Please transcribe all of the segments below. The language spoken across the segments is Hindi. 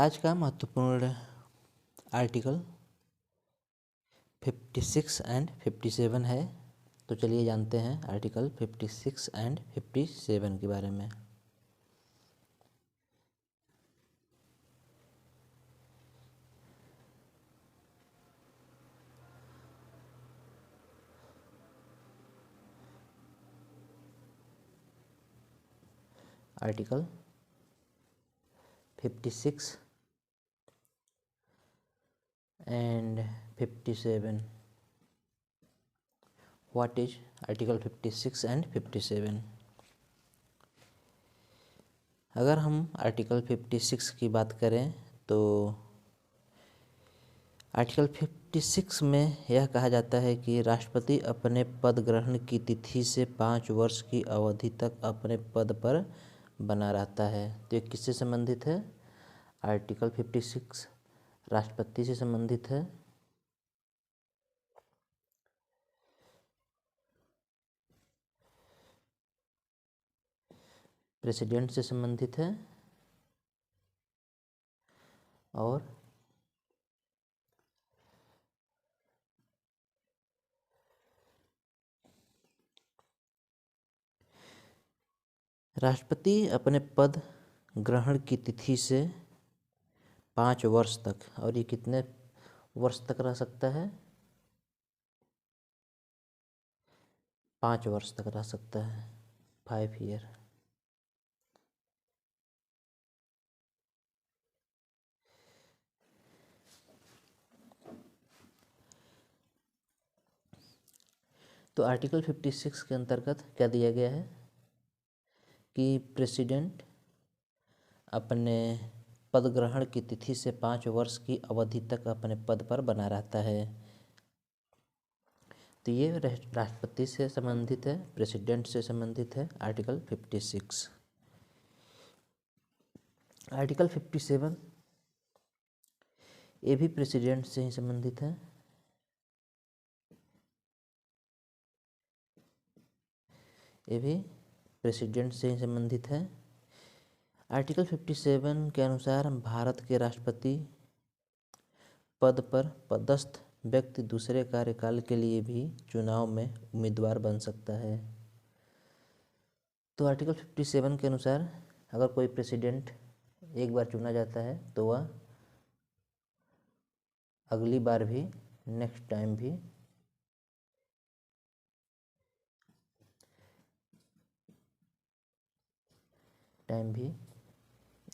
आज का महत्वपूर्ण आर्टिकल 56 एंड 57 है। तो चलिए जानते हैं आर्टिकल 56 एंड 57 के बारे में। Article 56 and 57। What is article 56 and 57? अगर हम आर्टिकल 56 की बात करें तो आर्टिकल 56 में यह कहा जाता है कि राष्ट्रपति अपने पद ग्रहण की तिथि से 5 वर्ष की अवधि तक अपने पद पर बना रहता है। तो ये किससे संबंधित है? आर्टिकल 56 राष्ट्रपति से संबंधित है। प्रेसिडेंट से संबंधित है और राष्ट्रपति अपने पद ग्रहण की तिथि से 5 वर्ष तक, और ये कितने वर्ष तक रह सकता है? 5 वर्ष तक रह सकता है, 5 ईयर। तो आर्टिकल 56 के अंतर्गत क्या दिया गया है कि प्रेसिडेंट अपने पद ग्रहण की तिथि से 5 वर्ष की अवधि तक अपने पद पर बना रहता है। तो ये राष्ट्रपति से संबंधित है, प्रेसिडेंट से संबंधित है आर्टिकल 56। आर्टिकल 57 ये भी प्रेसिडेंट से ही संबंधित है। ये भी प्रेसिडेंट से ही संबंधित है। आर्टिकल 57 के अनुसार भारत के राष्ट्रपति पद पर पदस्थ व्यक्ति दूसरे कार्यकाल के लिए भी चुनाव में उम्मीदवार बन सकता है। तो आर्टिकल 57 के अनुसार अगर कोई प्रेसिडेंट एक बार चुना जाता है तो वह अगली बार भी, नेक्स्ट टाइम भी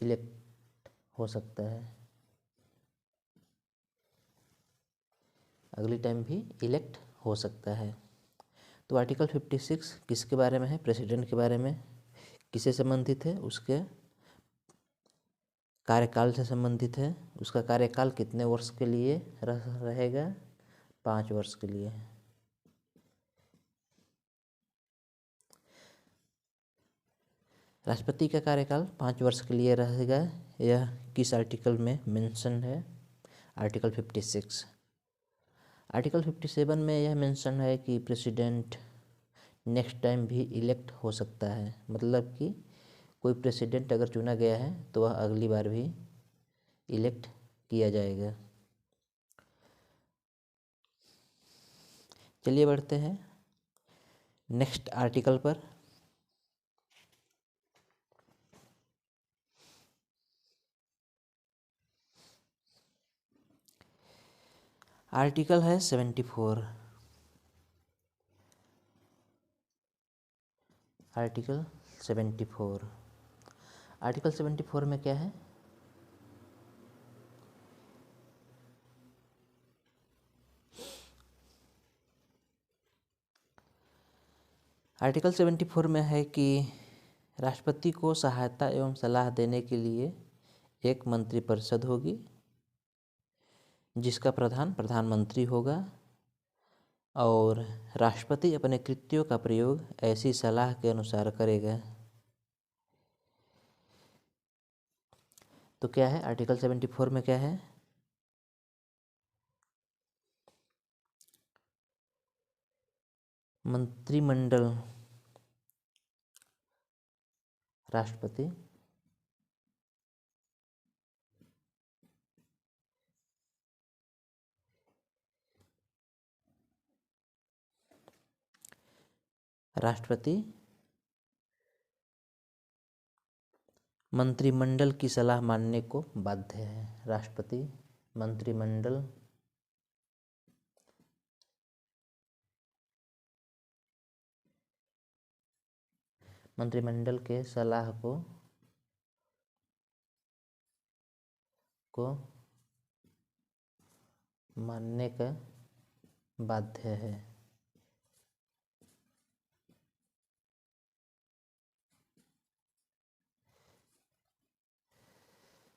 इलेक्ट हो सकता है, अगली टाइम भी इलेक्ट हो सकता है। तो आर्टिकल 56 किसके बारे में है? प्रेसिडेंट के बारे में। किससे संबंधित है? उसके कार्यकाल से संबंधित है। उसका कार्यकाल कितने वर्ष के लिए रहेगा? 5 वर्ष के लिए। राष्ट्रपति का कार्यकाल 5 वर्ष के लिए रहेगा। यह किस आर्टिकल में मेंशन है? आर्टिकल 56। आर्टिकल 57 में यह मेंशन है कि प्रेसिडेंट नेक्स्ट टाइम भी इलेक्ट हो सकता है। मतलब कि कोई प्रेसिडेंट अगर चुना गया है तो वह अगली बार भी इलेक्ट किया जाएगा। चलिए बढ़ते हैं नेक्स्ट आर्टिकल पर। आर्टिकल है 74। आर्टिकल 74। आर्टिकल 74 में क्या है? आर्टिकल 74 में है कि राष्ट्रपति को सहायता एवं सलाह देने के लिए एक मंत्रिपरिषद होगी जिसका प्रधान प्रधानमंत्री होगा, और राष्ट्रपति अपने कृत्यों का प्रयोग ऐसी सलाह के अनुसार करेगा। तो क्या है आर्टिकल 74 में? क्या है? मंत्रिमंडल राष्ट्रपति राष्ट्रपति मंत्रिमंडल की सलाह मानने को बाध्य है। राष्ट्रपति मंत्रिमंडल के सलाह को मानने का बाध्य है।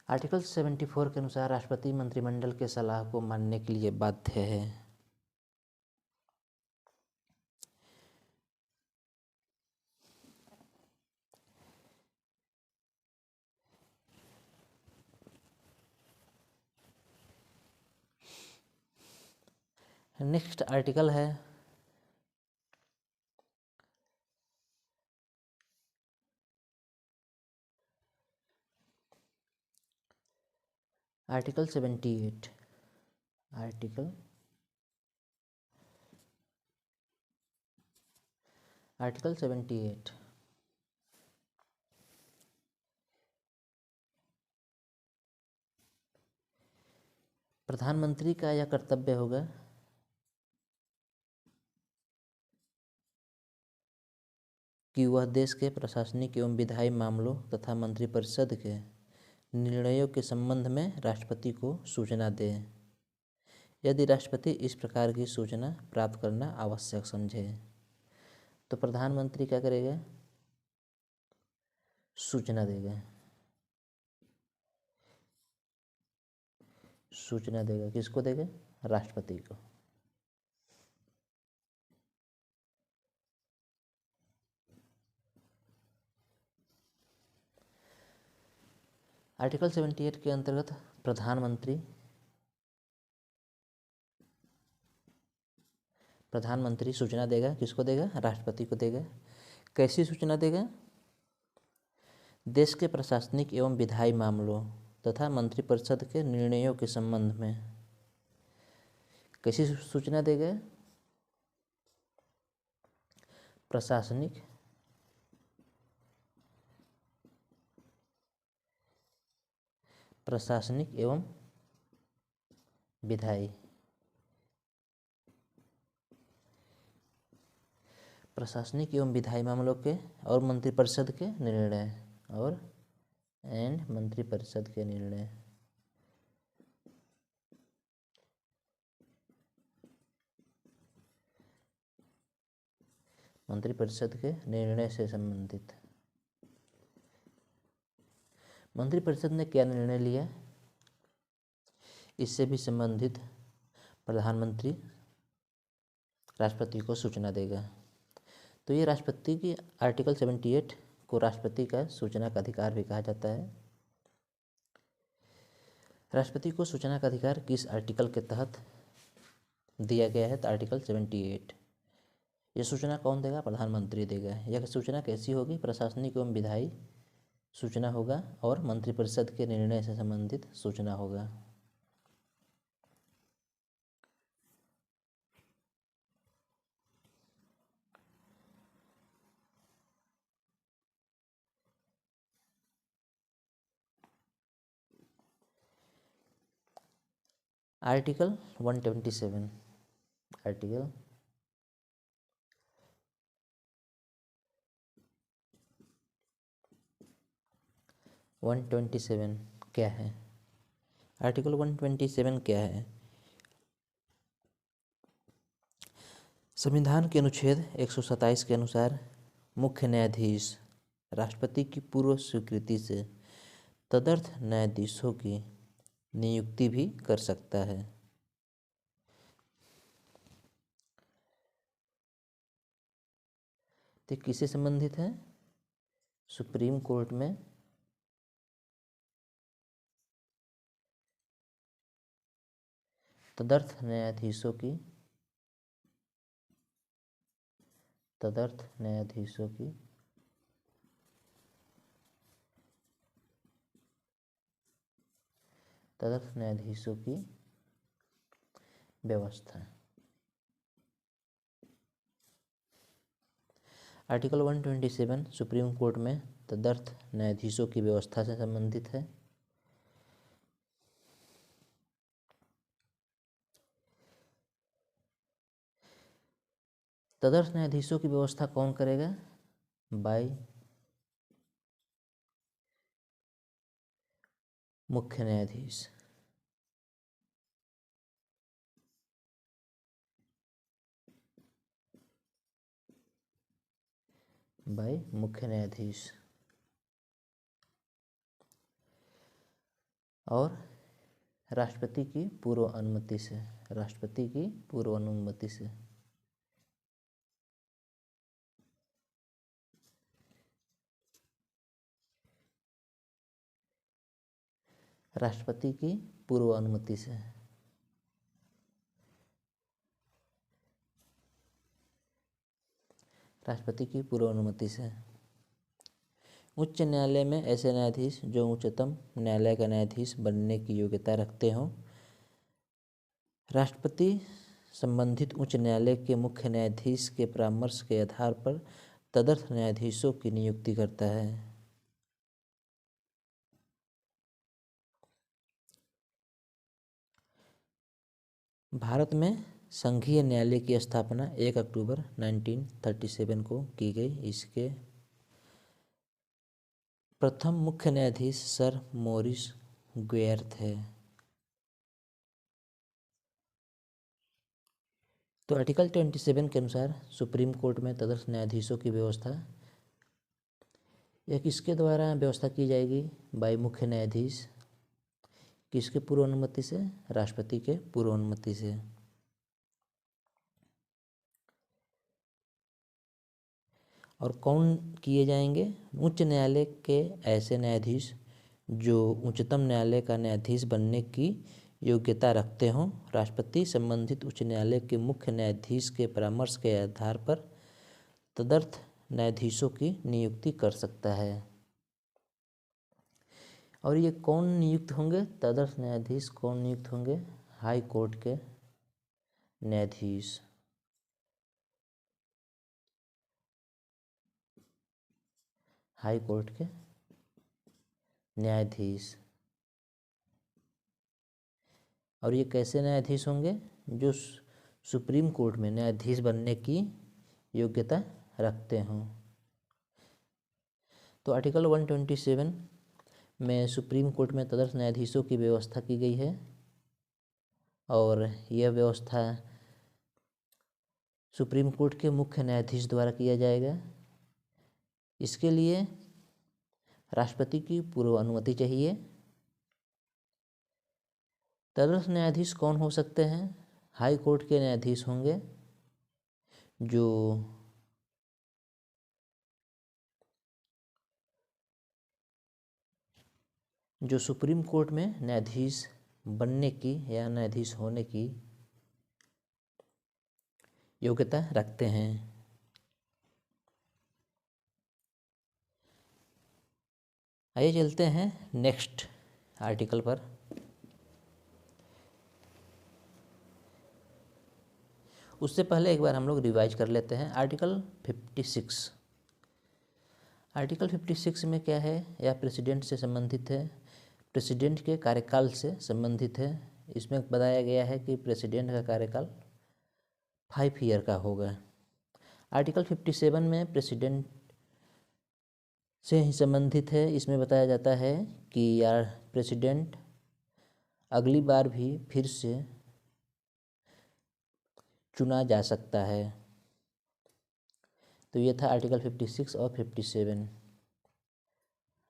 आर्टिकल 74 के अनुसार राष्ट्रपति मंत्रिमंडल के सलाह को मानने के लिए बाध्य है। नेक्स्ट आर्टिकल है आर्टिकल 78। आर्टिकल 78 प्रधानमंत्री का यह कर्तव्य होगा कि वह देश के प्रशासनिक एवं विधायी मामलों तथा मंत्रिपरिषद के निर्णयों के संबंध में राष्ट्रपति को सूचना दे, यदि राष्ट्रपति इस प्रकार की सूचना प्राप्त करना आवश्यक समझे। तो प्रधानमंत्री क्या करेगा? सूचना देगा। सूचना देगा किसको देगा? राष्ट्रपति को। आर्टिकल 78 के अंतर्गत प्रधानमंत्री सूचना देगा। किसको देगा? राष्ट्रपति को देगा। कैसी सूचना देगा? देश के प्रशासनिक एवं विधायी मामलों तथा मंत्रिपरिषद के निर्णयों के संबंध में। कैसी सूचना देगा? प्रशासनिक एवं विधायी मामलों के और मंत्रिपरिषद के निर्णय मंत्रिपरिषद के निर्णय से संबंधित। मंत्रिपरिषद ने क्या निर्णय लिया, इससे भी संबंधित प्रधानमंत्री राष्ट्रपति को सूचना देगा। तो ये राष्ट्रपति की आर्टिकल 78 को राष्ट्रपति का सूचना का अधिकार भी कहा जाता है। राष्ट्रपति को सूचना का अधिकार किस आर्टिकल के तहत दिया गया है? तो आर्टिकल 78। ये सूचना कौन देगा? प्रधानमंत्री देगा। यह सूचना कैसी होगी? प्रशासनिक एवं विधायी सूचना होगा और मंत्रिपरिषद के निर्णय से संबंधित सूचना होगा। आर्टिकल 127। आर्टिकल 127 क्या है? आर्टिकल 127 क्या है? संविधान के अनुच्छेद 127 के अनुसार मुख्य न्यायाधीश राष्ट्रपति की पूर्व स्वीकृति से तदर्थ न्यायाधीशों की नियुक्ति भी कर सकता है। तो किससे संबंधित है? सुप्रीम कोर्ट में तदर्थ न्यायाधीशों की व्यवस्था। आर्टिकल 127 सुप्रीम कोर्ट में तदर्थ न्यायाधीशों की व्यवस्था से संबंधित है। तदर्थ न्यायाधीशों की व्यवस्था कौन करेगा? बाय मुख्य न्यायाधीश। बाय मुख्य न्यायाधीश। और राष्ट्रपति की पूर्व अनुमति से, राष्ट्रपति की पूर्व अनुमति से। राष्ट्रपति की पूर्व अनुमति से। राष्ट्रपति की पूर्व अनुमति से। उच्च न्यायालय में ऐसे न्यायाधीश जो उच्चतम न्यायालय का न्यायाधीश बनने की योग्यता रखते हों, राष्ट्रपति संबंधित उच्च न्यायालय के मुख्य न्यायाधीश के परामर्श के आधार पर तदर्थ न्यायाधीशों की नियुक्ति करता है। भारत में संघीय न्यायालय की स्थापना 1 अक्टूबर 1937 को की गई। इसके प्रथम मुख्य न्यायाधीश सर मॉरिस गुएर थे। तो आर्टिकल 27 के अनुसार सुप्रीम कोर्ट में तदर्थ न्यायाधीशों की व्यवस्था यह किसके द्वारा व्यवस्था की जाएगी? बाय मुख्य न्यायाधीश। किसके पूर्व अनुमति से? राष्ट्रपति के पूर्व अनुमति से। और कौन किए जाएंगे? उच्च न्यायालय के ऐसे न्यायाधीश जो उच्चतम न्यायालय का न्यायाधीश बनने की योग्यता रखते हों, राष्ट्रपति संबंधित उच्च न्यायालय के मुख्य न्यायाधीश के परामर्श के आधार पर तदर्थ न्यायाधीशों की नियुक्ति कर सकता है। और ये कौन नियुक्त होंगे? तदर्थ न्यायाधीश कौन नियुक्त होंगे? हाई कोर्ट के न्यायाधीश। हाई कोर्ट के न्यायाधीश। और ये कैसे न्यायाधीश होंगे? जो सुप्रीम कोर्ट में न्यायाधीश बनने की योग्यता रखते हों। तो आर्टिकल 127 में सुप्रीम कोर्ट में तदर्थ न्यायाधीशों की व्यवस्था की गई है। और यह व्यवस्था सुप्रीम कोर्ट के मुख्य न्यायाधीश द्वारा किया जाएगा। इसके लिए राष्ट्रपति की पूर्व अनुमति चाहिए। तदर्थ न्यायाधीश कौन हो सकते हैं? हाई कोर्ट के न्यायाधीश होंगे जो सुप्रीम कोर्ट में न्यायाधीश बनने की या न्यायाधीश होने की योग्यता रखते हैं। आइए चलते हैं नेक्स्ट आर्टिकल पर। उससे पहले एक बार हम लोग रिवाइज कर लेते हैं। आर्टिकल 56। आर्टिकल 56 में क्या है? यह प्रेसिडेंट से संबंधित है, प्रेसिडेंट के कार्यकाल से संबंधित है। इसमें बताया गया है कि प्रेसिडेंट का कार्यकाल 5 ईयर का होगा। आर्टिकल 57 में प्रेसिडेंट से ही संबंधित है। इसमें बताया जाता है कि यार प्रेसिडेंट अगली बार भी फिर से चुना जा सकता है। तो ये था आर्टिकल 56 और 57।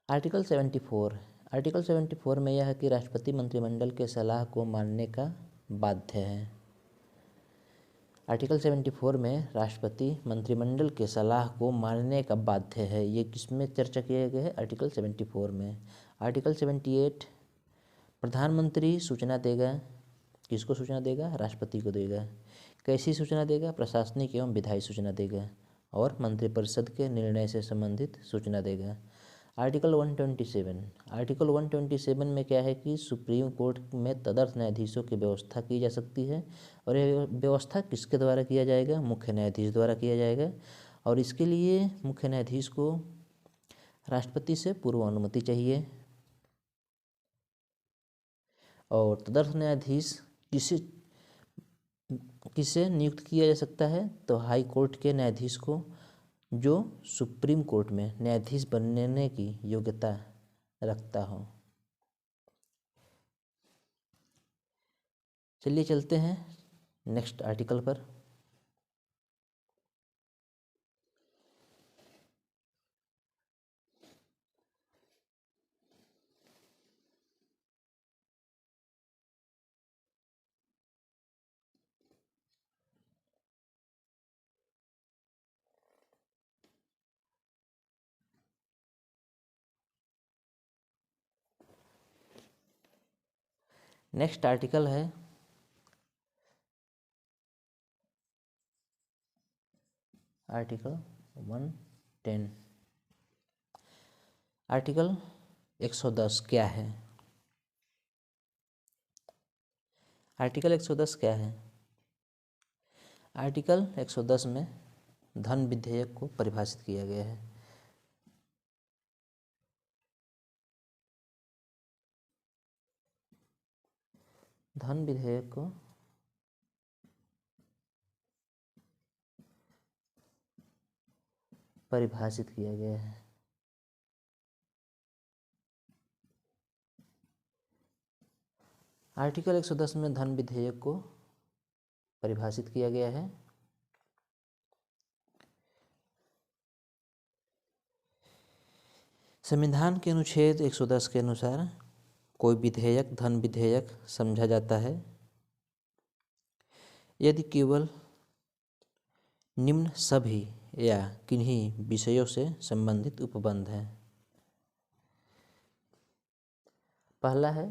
आर्टिकल 74। आर्टिकल 74 में यह है कि राष्ट्रपति मंत्रिमंडल के सलाह को मानने का बाध्य है। आर्टिकल 74 में राष्ट्रपति मंत्रिमंडल के सलाह को मानने का बाध्य है। ये किसमें चर्चा किया गया है? आर्टिकल 74 में। आर्टिकल 78 प्रधानमंत्री सूचना देगा। किसको सूचना देगा? राष्ट्रपति को देगा। कैसी सूचना देगा? प्रशासनिक एवं विधायी सूचना देगा और मंत्रिपरिषद के निर्णय से संबंधित सूचना देगा। आर्टिकल 127। आर्टिकल 127 में क्या है कि सुप्रीम कोर्ट में तदर्थ न्यायाधीशों की व्यवस्था की जा सकती है। और यह व्यवस्था किसके द्वारा किया जाएगा? मुख्य न्यायाधीश द्वारा किया जाएगा। और इसके लिए मुख्य न्यायाधीश को राष्ट्रपति से पूर्व अनुमति चाहिए। और तदर्थ न्यायाधीश किसे किसे नियुक्त किया जा सकता है, तो हाई कोर्ट के न्यायाधीश को जो सुप्रीम कोर्ट में न्यायाधीश बनने की योग्यता रखता हो। चलिए चलते हैं नेक्स्ट आर्टिकल पर। नेक्स्ट आर्टिकल है आर्टिकल 110। आर्टिकल 110 क्या है? आर्टिकल 110 क्या है? आर्टिकल 110 में धन विधेयक को परिभाषित किया गया है। धन विधेयक को परिभाषित किया गया है। आर्टिकल 110 में धन विधेयक को परिभाषित किया गया है। संविधान के अनुच्छेद 110 के अनुसार कोई विधेयक धन विधेयक समझा जाता है यदि केवल निम्न सभी या किन्हीं विषयों से संबंधित उपबंध है। पहला है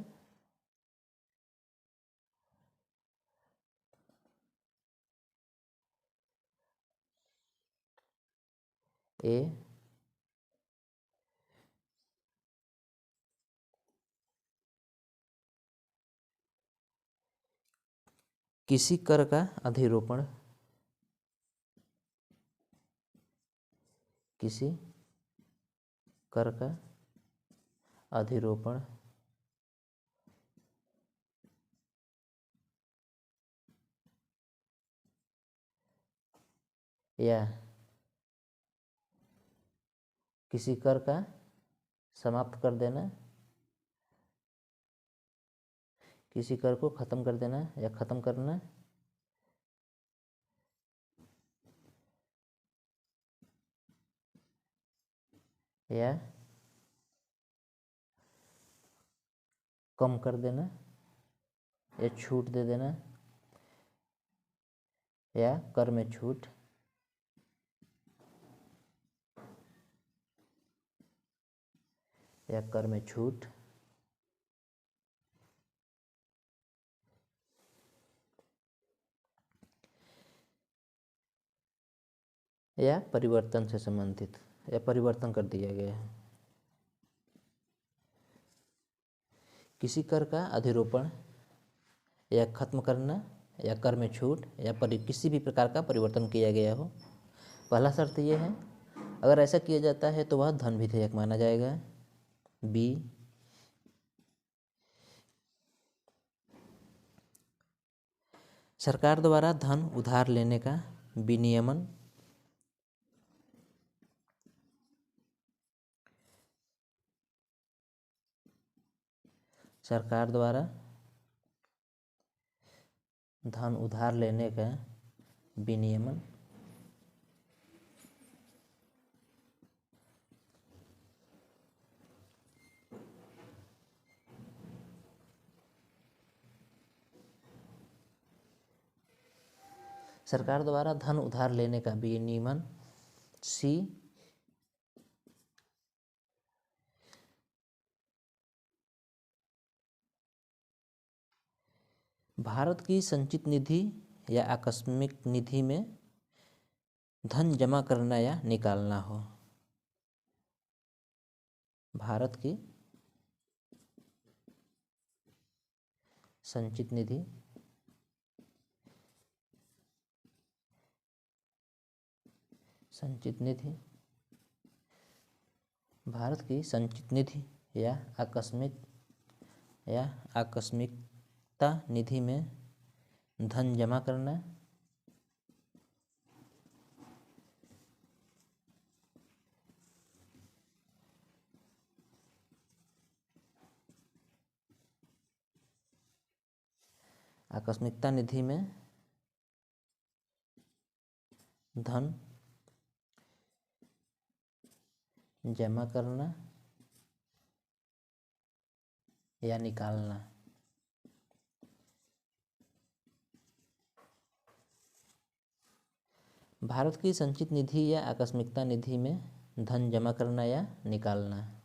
ए किसी कर का अधिरोपण किसी कर का अधिरोपण या किसी कर का समाप्त कर देना, किसी कर को खत्म कर देना या खत्म करना, या कम कर देना या छूट दे देना, या कर में छूट, या कर में छूट, या परिवर्तन से संबंधित या परिवर्तन कर दिया गया है। किसी कर का अधिरोपण या खत्म करना या कर में छूट या किसी भी प्रकार का परिवर्तन किया गया हो। पहला शर्त यह है, अगर ऐसा किया जाता है तो वह धन विधेयक माना जाएगा। बी, सरकार द्वारा धन उधार लेने का विनियमन सरकार द्वारा धन उधार लेने का विनियमन सरकार द्वारा धन उधार लेने का विनियमन। सी, भारत की संचित निधि या आकस्मिक निधि में धन जमा करना या निकालना हो। भारत की संचित निधि संचित निधि, भारत की संचित निधि या आकस्मिकता निधि में धन जमा करना, आकस्मिकता निधि में धन जमा करना या निकालना। भारत की संचित निधि या आकस्मिकता निधि में धन जमा करना या निकालना,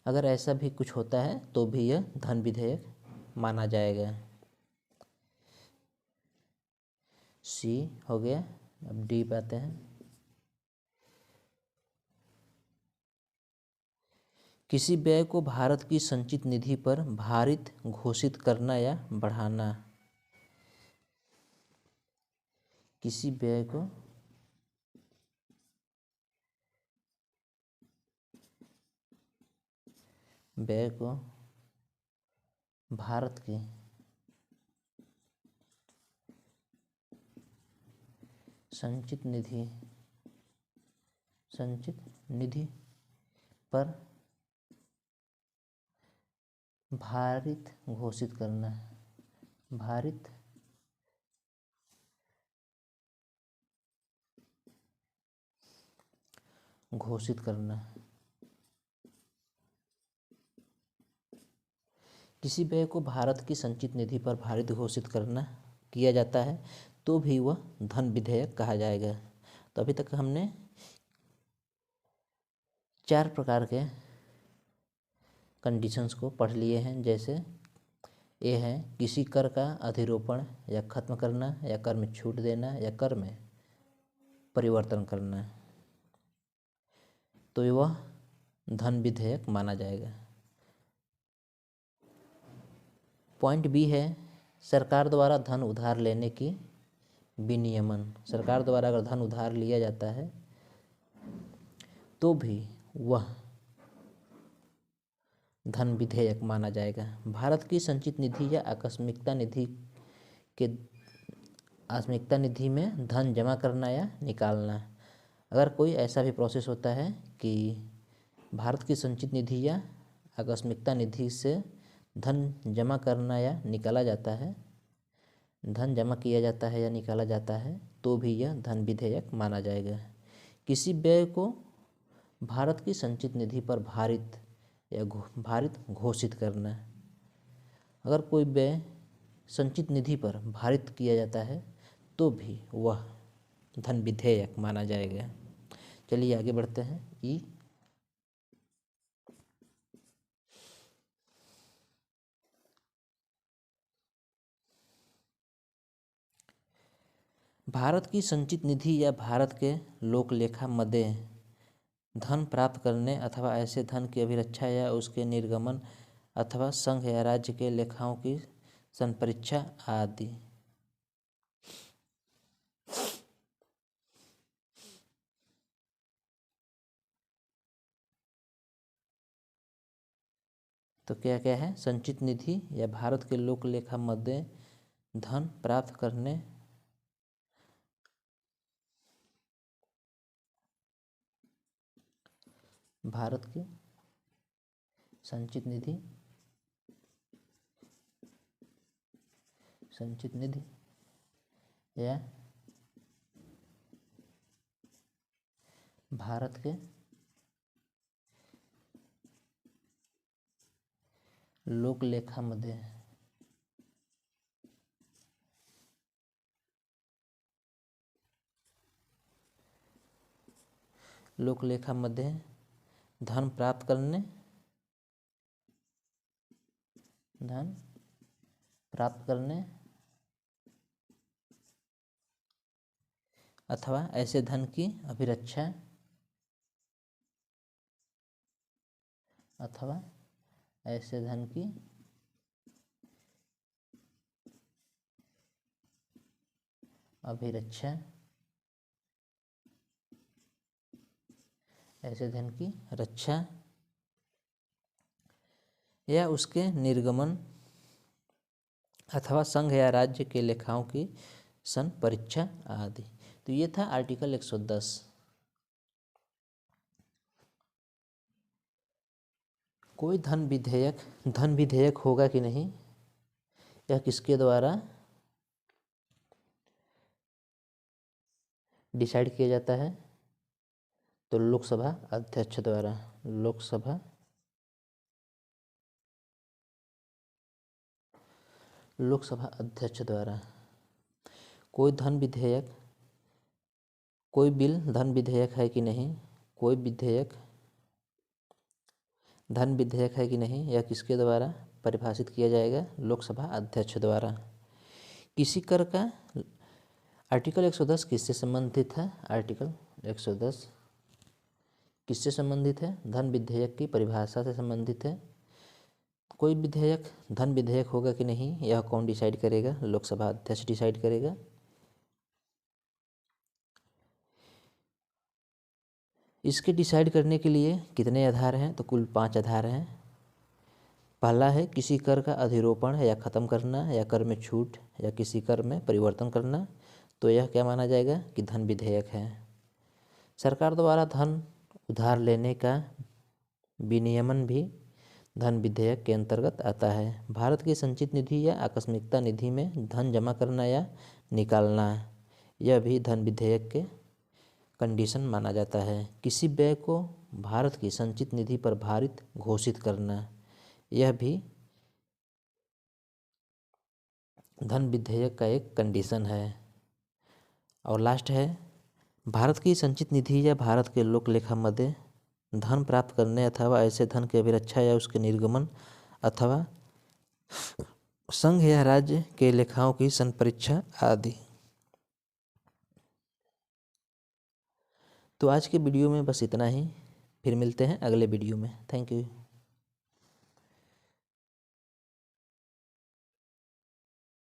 अगर ऐसा भी कुछ होता है तो भी यह धन विधेयक माना जाएगा। सी हो गया। अब डी पे आते हैं। किसी व्यय को भारत की संचित निधि पर भारित घोषित करना या बढ़ाना, किसी व्यय को भारत की संचित निधि पर भारित घोषित करना, भारित घोषित करना। किसी व्यय को भारत की संचित निधि पर भारित घोषित किया जाता है तो भी वह धन विधेयक कहा जाएगा। तो अभी तक हमने 4 प्रकार के कंडीशंस को पढ़ लिए हैं। जैसे ए है किसी कर का अधिरोपण या खत्म करना या कर में छूट देना या कर में परिवर्तन करना, तो वह धन विधेयक माना जाएगा। पॉइंट बी है सरकार द्वारा धन उधार लेने की विनियमन, सरकार द्वारा अगर धन उधार लिया जाता है तो भी वह धन विधेयक माना जाएगा। भारत की संचित निधि या आकस्मिकता निधि में धन जमा करना या निकालना, अगर कोई ऐसा भी प्रोसेस होता है कि भारत की संचित निधि या आकस्मिकता निधि से धन जमा करना या निकाला जाता है, धन जमा किया जाता है या निकाला जाता है, तो भी यह धन विधेयक माना जाएगा। किसी व्यय को भारत की संचित निधि पर भारित घोषित करना, अगर कोई व्यय संचित निधि पर भारित किया जाता है तो भी वह धन विधेयक माना जाएगा। चलिए आगे बढ़ते हैं। ई भारत की संचित निधि या भारत के लोक लेखा मदे धन प्राप्त करने अथवा ऐसे धन की अभिरक्षा या उसके निर्गमन अथवा संघ या राज्य के लेखाओं की संपरीक्षा आदि। तो क्या क्या है? संचित निधि या भारत के लोक लेखा मदे धन प्राप्त करने भारत की संचित निधि या भारत के लोक लेखा मध्ये धन प्राप्त करने अथवा ऐसे धन की अभिरक्षा अथवा ऐसे धन की अभिरक्षा ऐसे धन की रक्षा या उसके निर्गमन अथवा संघ या राज्य के लेखाओं की संपरीक्षा आदि। तो ये था आर्टिकल 110। कोई धन विधेयक होगा कि नहीं, यह किसके द्वारा डिसाइड किया जाता है? तो लोकसभा अध्यक्ष द्वारा। लोकसभा अध्यक्ष द्वारा कोई बिल धन विधेयक है कि नहीं, कोई विधेयक धन विधेयक है कि नहीं, यह किसके द्वारा परिभाषित किया जाएगा? लोकसभा अध्यक्ष द्वारा। किसी कर का आर्टिकल 110 किससे संबंधित है? आर्टिकल 110 किससे संबंधित है? धन विधेयक की परिभाषा से संबंधित है। कोई विधेयक धन विधेयक होगा कि नहीं, यह कौन डिसाइड करेगा? लोकसभा अध्यक्ष डिसाइड करेगा। इसके डिसाइड करने के लिए कितने आधार हैं? तो कुल 5 आधार हैं। पहला है किसी कर का अधिरोपण या ख़त्म करना, या कर में छूट, या किसी कर में परिवर्तन करना, तो यह क्या माना जाएगा कि धन विधेयक है। सरकार द्वारा धन उधार लेने का विनियमन भी धन विधेयक के अंतर्गत आता है। भारत की संचित निधि या आकस्मिकता निधि में धन जमा करना या निकालना, यह भी धन विधेयक के कंडीशन माना जाता है। किसी व्यय को भारत की संचित निधि पर भारित घोषित करना, यह भी धन विधेयक का एक कंडीशन है। और लास्ट है भारत की संचित निधि या भारत के लोक लेखा मध्य धन प्राप्त करने अथवा ऐसे धन की अभिरक्षा या उसके निर्गमन अथवा संघ या राज्य के लेखाओं की संपरीक्षा आदि। तो आज के वीडियो में बस इतना ही, फिर मिलते हैं अगले वीडियो में। Thank you.